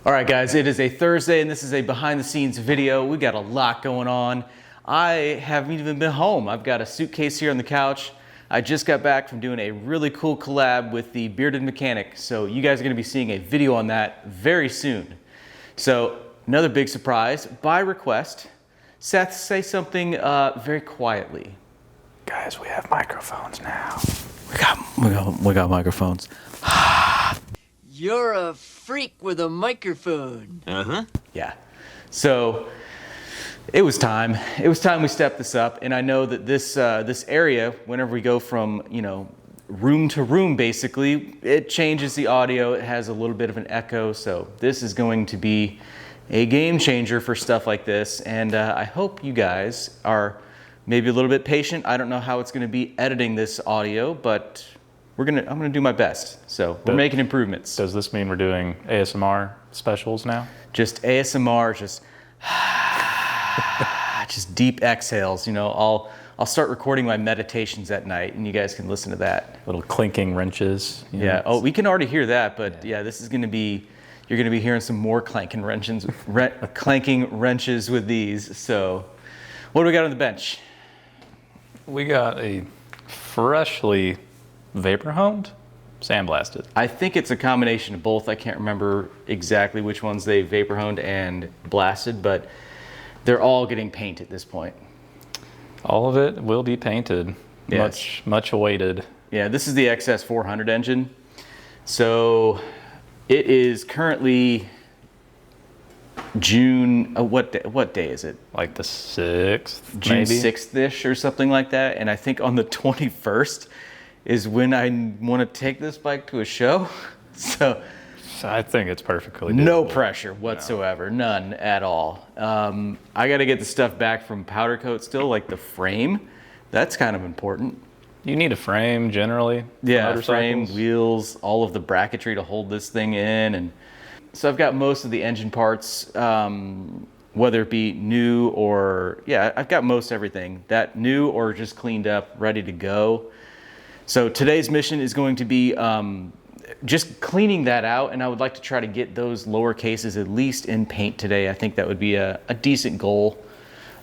All right, guys, it is a Thursday and this is a behind the scenes video. We got a lot going on. I haven't even been home. I've got a suitcase here on the couch. I just got back from doing a really cool collab with the Bearded Mechanic. So you guys are gonna be seeing a video on that very soon. So another big surprise, by request, Seth, say something very quietly. Guys, we have microphones now. We got microphones. You're a freak with a microphone. Uh-huh. Yeah. So it was time. It was time we stepped this up. And I know that this area, whenever we go from, room to room, basically, it changes the audio. It has a little bit of an echo. So this is going to be a game changer for stuff like this. And I hope you guys are maybe a little bit patient. I don't know how it's going to be editing this audio, but I'm gonna do my best. So we're making improvements. Does this mean we're doing ASMR specials now? Just ASMR, just deep exhales. I'll start recording my meditations at night, and you guys can listen to that. Little clinking wrenches. Yeah. Oh, we can already hear that, but yeah, this is gonna be. You're gonna be hearing some more clanking wrenches with these. So, what do we got on the bench? We got a freshly vapor honed, sandblasted. I think it's a combination of both. I can't remember exactly which ones they vapor honed and blasted, but they're all getting paint at this point. All of it will be painted. Yes. Much awaited. Yeah, this is the XS400 engine. So it is currently June, what day is it? Like the 6th, June maybe? 6th-ish or something like that. And I think on the 21st is when I want to take this bike to a show. So I think it's perfectly doable. no pressure whatsoever, none at all. I got to get the stuff back from powder coat still, like the frame. That's kind of important. You need a frame generally. Yeah, frame, wheels, all of the bracketry to hold this thing in. And so I've got most of the engine parts, whether it be new or, yeah, I've got most everything. That new or just cleaned up, ready to go. So today's mission is going to be just cleaning that out, and I would like to try to get those lower cases at least in paint today. I think that would be a decent goal.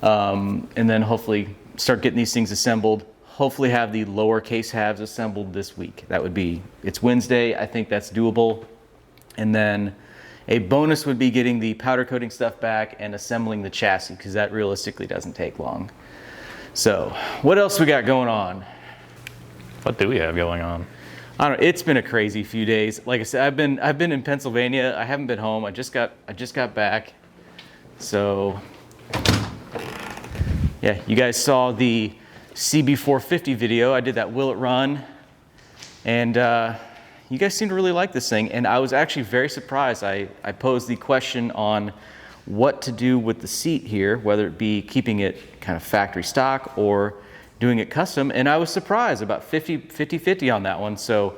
And then hopefully start getting these things assembled. Hopefully have the lower case halves assembled this week. That would be, it's Wednesday, I think that's doable. And then a bonus would be getting the powder coating stuff back and assembling the chassis, because that realistically doesn't take long. So what else we got going on? What do we have going on? I don't know. It's been a crazy few days. Like I said, I've been in Pennsylvania. I haven't been home. I just got back. So yeah, you guys saw the CB450 video. I did that Will It Run, and you guys seem to really like this thing. And I was actually very surprised. I posed the question on what to do with the seat here, whether it be keeping it kind of factory stock or doing it custom, and I was surprised about 50-50 on that one. So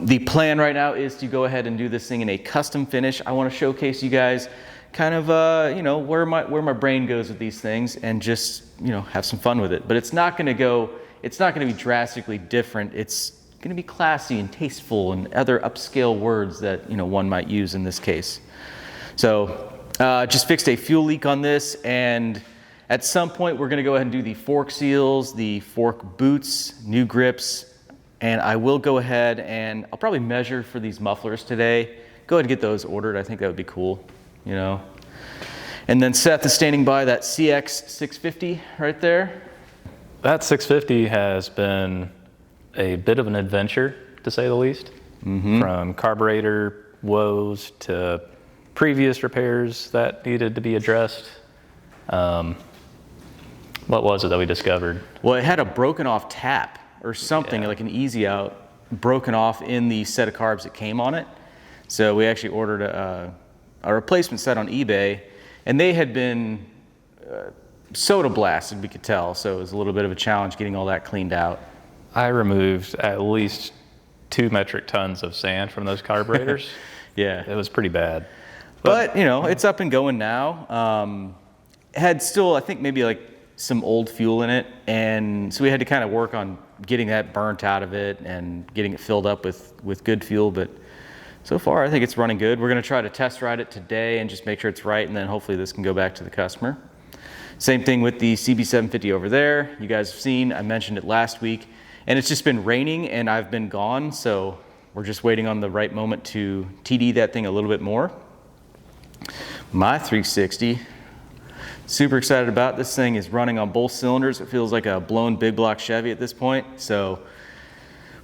the plan right now is to go ahead and do this thing in a custom finish. I want to showcase you guys kind of where my brain goes with these things, and just have some fun with it. But it's not going to be drastically different. It's going to be classy and tasteful and other upscale words that one might use in this case. So just fixed a fuel leak on this, and at some point, we're gonna go ahead and do the fork seals, the fork boots, new grips, and I will go ahead and I'll probably measure for these mufflers today. Go ahead and get those ordered. I think that would be cool, And then Seth is standing by that CX650 right there. That 650 has been a bit of an adventure, to say the least. From carburetor woes to previous repairs that needed to be addressed. What was it that we discovered? Well, it had a broken off tap or something, like an easy out, broken off in the set of carbs that came on it. So we actually ordered a replacement set on eBay, and they had been soda blasted, we could tell. So it was a little bit of a challenge getting all that cleaned out. I removed at least 2 metric tons of sand from those carburetors. Yeah. It was pretty bad. But it's up and going now. Had still, I think, maybe like some old fuel in it, and so we had to kind of work on getting that burnt out of it and getting it filled up with good fuel. But so far I think it's running good. We're gonna try to test ride it today and just make sure it's right, and then hopefully this can go back to the customer. Same thing with the CB750 over there. You guys have seen, I mentioned it last week, and it's just been raining and I've been gone, so we're just waiting on the right moment to TD that thing a little bit more. My 360, super excited about. This thing is running on both cylinders. It feels like a blown big block Chevy at this point. So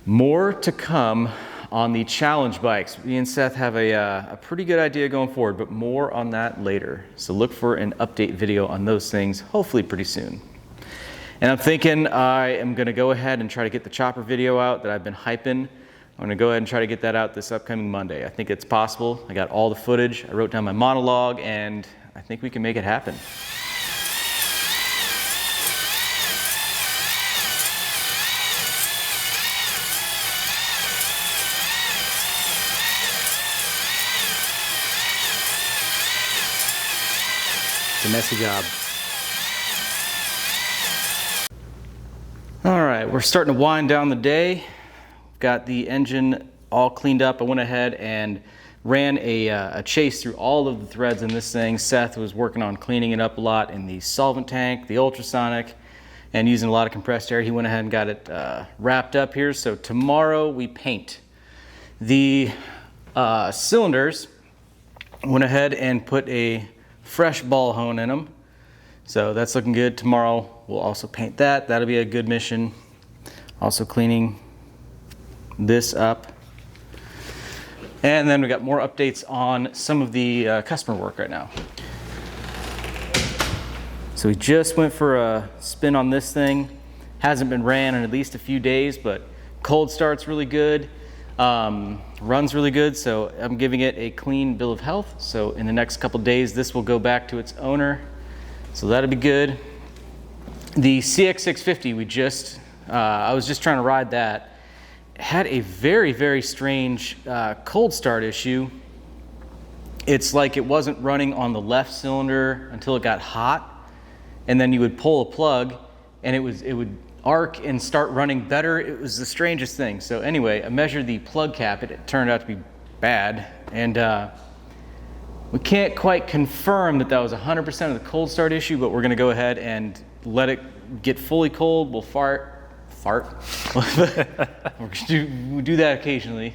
more to come on the challenge bikes. Me and Seth have a pretty good idea going forward, but more on that later. So look for an update video on those things, hopefully pretty soon. And I'm thinking I am gonna go ahead and try to get the chopper video out that I've been hyping. I'm gonna go ahead and try to get that out this upcoming Monday. I think it's possible. I got all the footage. I wrote down my monologue, and I think we can make it happen. It's a messy job. All right, we're starting to wind down the day. Got the engine all cleaned up. I went ahead and ran a chase through all of the threads in this thing. Seth was working on cleaning it up a lot in the solvent tank, the ultrasonic, and using a lot of compressed air. He went ahead and got it wrapped up here. So tomorrow we paint. The cylinders, went ahead and put a fresh ball hone in them. So that's looking good. Tomorrow we'll also paint that. That'll be a good mission. Also cleaning this up. And then we got more updates on some of the customer work right now. So we just went for a spin on this thing. Hasn't been ran in at least a few days, but cold start's really good. Runs really good, so I'm giving it a clean bill of health. So in the next couple days, this will go back to its owner. So that'll be good. The CX650, I was just trying to ride that. Had a very, very strange cold start issue. It's like it wasn't running on the left cylinder until it got hot, and then you would pull a plug and it would arc and start running better. It was the strangest thing. So anyway, I measured the plug cap. It turned out to be bad, and we can't quite confirm that was 100% of the cold start issue, but we're gonna go ahead and let it get fully cold. We'll fart. We do that occasionally.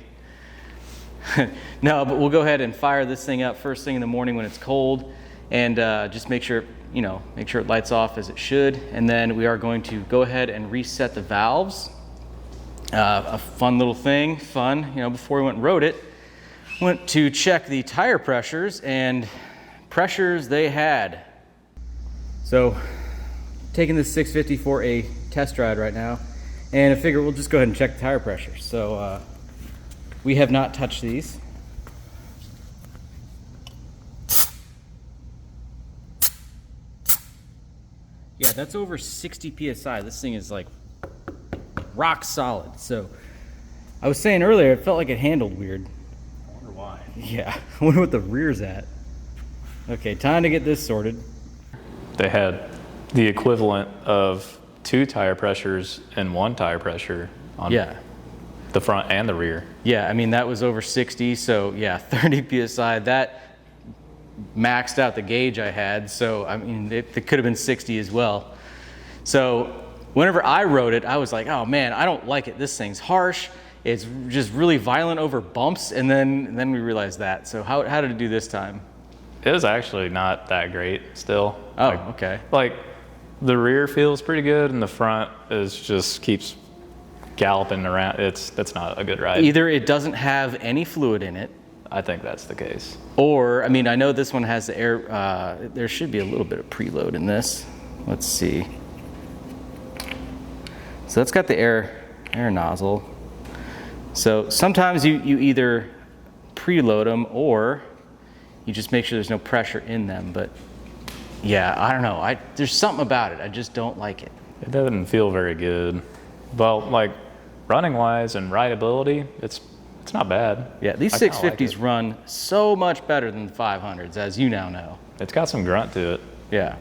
No, but we'll go ahead and fire this thing up first thing in the morning when it's cold, and just make sure it lights off as it should. And then we are going to go ahead and reset the valves. A fun little thing, before we went and rode it, went to check the tire pressures, and pressures they had. So taking this 650 for a test ride right now, and I figure we'll just go ahead and check the tire pressure. So we have not touched these. Yeah, that's over 60 PSI. This thing is like rock solid. So I was saying earlier, it felt like it handled weird. I wonder why. Yeah, I wonder what the rear's at. Okay, time to get this sorted. They had the equivalent of 2 tire pressures and 1 tire pressure on the front and the rear. Yeah, I mean, that was over 60, so yeah, 30 PSI. That maxed out the gauge I had, so I mean, it could have been 60 as well. So whenever I rode it, I was like, oh man, I don't like it. This thing's harsh. It's just really violent over bumps, and then we realized that. So how did it do this time? It was actually not that great still. Oh, okay. Like, the rear feels pretty good, and the front just keeps galloping around. That's not a good ride. Either it doesn't have any fluid in it. I think that's the case. Or, I mean, I know this one has the air, there should be a little bit of preload in this. Let's see. So that's got the air nozzle. So sometimes you either preload them or you just make sure there's no pressure in them. But yeah, I don't know. There's something about it. I just don't like it. It doesn't feel very good. Well, like running wise and rideability, it's not bad. Yeah, these 650s run so much better than the 500s, as you now know. It's got some grunt to it. Yeah.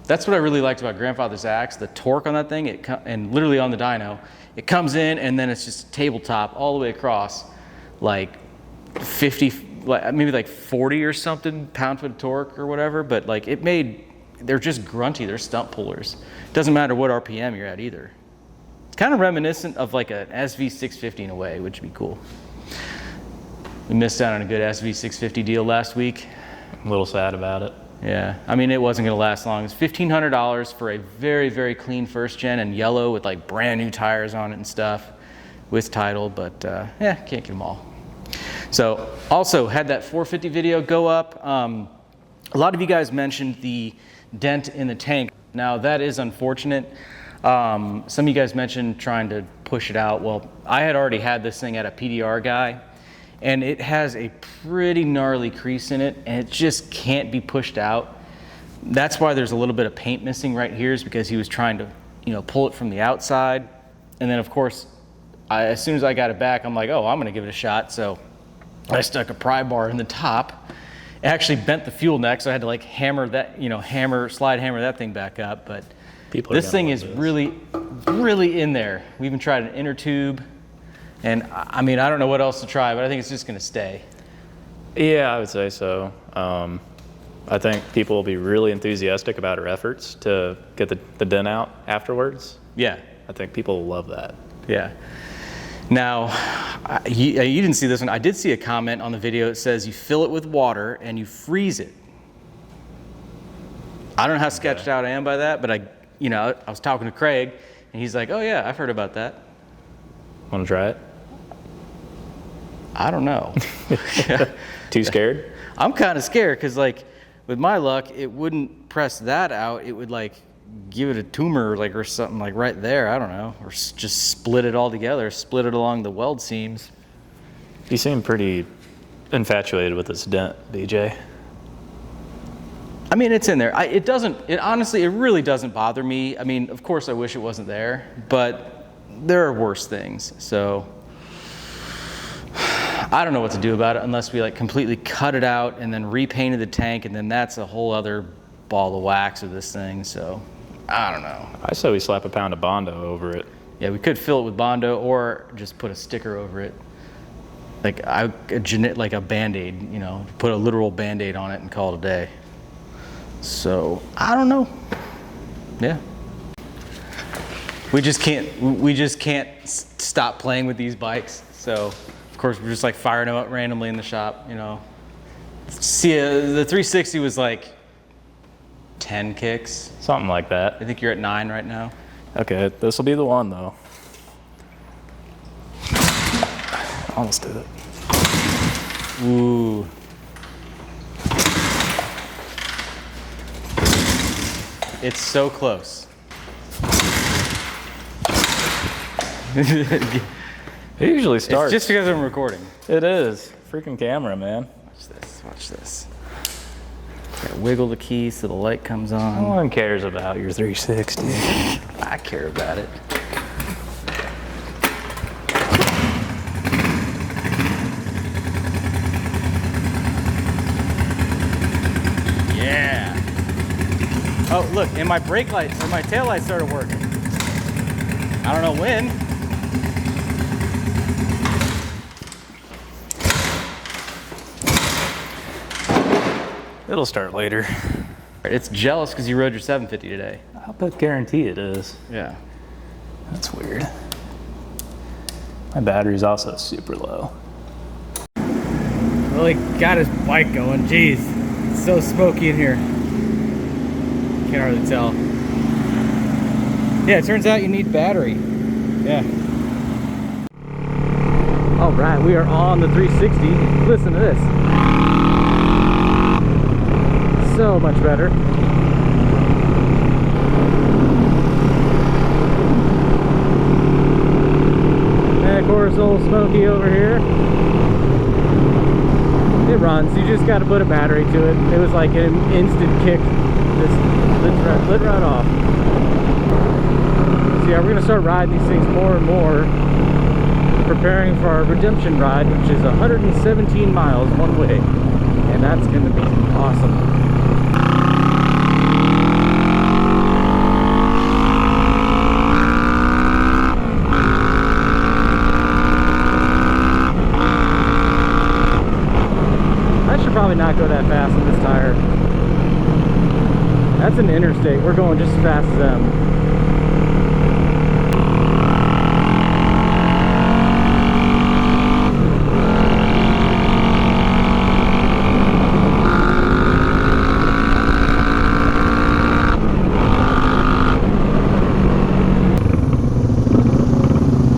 That's what I really liked about Grandfather's Axe, the torque on that thing, and literally on the dyno, it comes in and then it's just tabletop all the way across, like 50, maybe like 40 or something pound-foot torque or whatever, but like they're just grunty, they're stump pullers. Doesn't matter what RPM you're at either. It's kind of reminiscent of like an SV650 in a way, which would be cool. We missed out on a good SV650 deal last week. I'm a little sad about it. Yeah, I mean, it wasn't gonna last long. It's $1,500 for a very, very clean first gen and yellow with like brand new tires on it and stuff with title, but yeah, can't get them all. So also had that 450 video go up. A lot of you guys mentioned the dent in the tank. Now that is unfortunate. Some of you guys mentioned trying to push it out. Well, I had already had this thing at a PDR guy, and it has a pretty gnarly crease in it, and it just can't be pushed out. That's why there's a little bit of paint missing right here, is because he was trying to, pull it from the outside. And then of course, as soon as I got it back, I'm like, oh, I'm gonna give it a shot. So I stuck a pry bar in the top. It actually bent the fuel neck, so I had to like hammer that, slide hammer that thing back up. But this thing is really, really in there. We even tried an inner tube. And I mean, I don't know what else to try, but I think it's just gonna stay. Yeah, I would say so. I think people will be really enthusiastic about our efforts to get the dent out afterwards. Yeah. I think people will love that. Yeah. Now, you didn't see this one. I did see a comment on the video. It says you fill it with water and you freeze it. I don't know how sketched out I am by that, but I was talking to Craig, and he's like, oh yeah, I've heard about that. Want to try it? I don't know. Too scared? I'm kind of scared because, like, with my luck, it wouldn't press that out. It would like give it a tumor, like, or something like right there. I don't know, or just split it all together, split it along the weld seams. You seem pretty infatuated with this dent, DJ. I mean, it's in there. Honestly, it really doesn't bother me. I mean, of course, I wish it wasn't there, but there are worse things. So I don't know what to do about it unless we like completely cut it out and then repainted the tank, and then that's a whole other ball of wax of this thing. So I don't know. I say we slap a pound of Bondo over it. Yeah, we could fill it with Bondo or just put a sticker over it. Like a Band-Aid, put a literal Band-Aid on it and call it a day. So I don't know. Yeah. We just can't stop playing with these bikes. So of course we're just like firing them up randomly in the shop, See, the 360 was like 10 kicks. Something like that. I think you're at 9 right now. Okay, this will be the one though. Almost did it. Ooh. It's so close. It usually starts. It's just because I'm recording. It is. Freaking camera, man. Watch this. Gotta wiggle the key so the light comes on. No one cares about your 360. I care about it. Yeah. Oh, look, and my brake lights, or my tail lights started working. I don't know when. It'll start later. It's jealous because you rode your 750 today. I'll bet guarantee it is. Yeah. That's weird. My battery's also super low. Well, he got his bike going. Jeez, it's so smoky in here. Can't hardly tell. Yeah, it turns out you need battery. Yeah. All right, we are on the 360. Listen to this. So much better. And of course, old Smokey over here. It runs. You just got to put a battery to it. It was like an instant kick. Just lit right off. So yeah, we're gonna start riding these things more and more, preparing for our redemption ride, which is 117 miles one way, and that's gonna be awesome. tire. That's an interstate. We're going just as fast as them.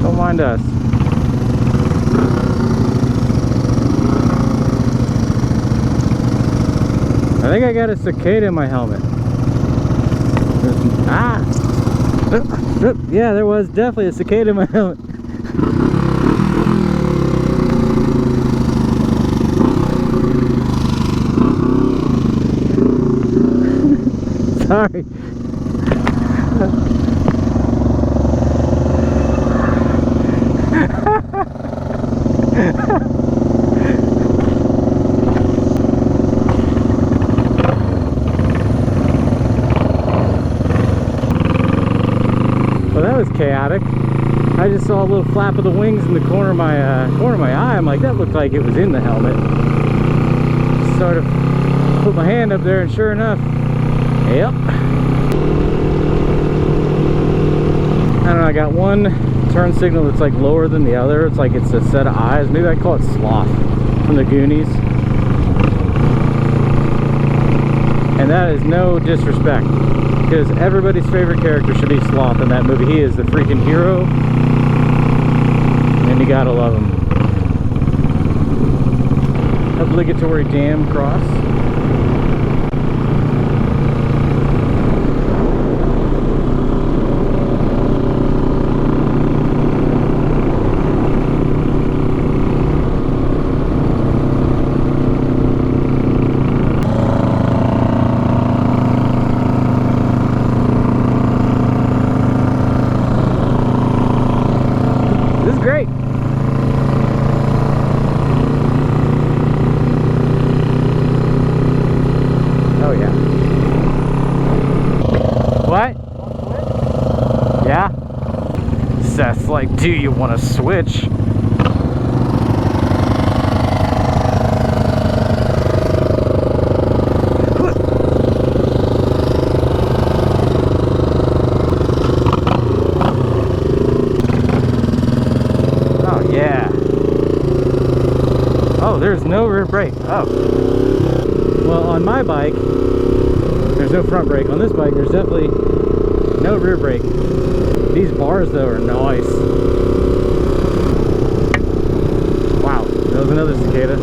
Don't mind us. I think I got a cicada in my helmet. Yeah, there was definitely a cicada in my helmet. Sorry. Well, that was chaotic. I just saw a little flap of the wings in the corner of my eye. I'm like, that looked like it was in the helmet. Sort of put my hand up there, and sure enough, yep. I don't know, I got one turn signal that's like lower than the other. It's like it's a set of eyes. Maybe I call it Sloth from the Goonies. And that is no disrespect, because everybody's favorite character should be Sloth in that movie. He is the freaking hero, and you gotta love him. Obligatory dam cross. This is great. Oh yeah. What? Yeah. Seth's like, do you want to switch? Oh yeah. Oh, there's no rear brake. Oh. Well, on my bike, there's no front brake. On this bike, there's definitely no rear brake. These bars, though, are nice. Wow, that was another cicada.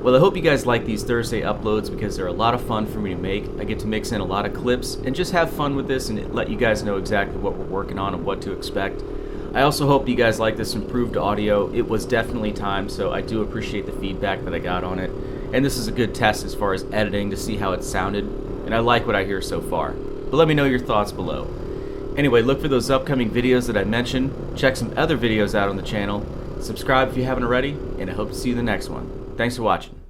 Well, I hope you guys like these Thursday uploads because they're a lot of fun for me to make. I get to mix in a lot of clips and just have fun with this and let you guys know exactly what we're working on and what to expect. I also hope you guys like this improved audio. It was definitely time, so I do appreciate the feedback that I got on it. And this is a good test as far as editing to see how it sounded, and I like what I hear so far. But let me know your thoughts below. Anyway, look for those upcoming videos that I mentioned, check some other videos out on the channel, subscribe if you haven't already, and I hope to see you in the next one. Thanks for watching.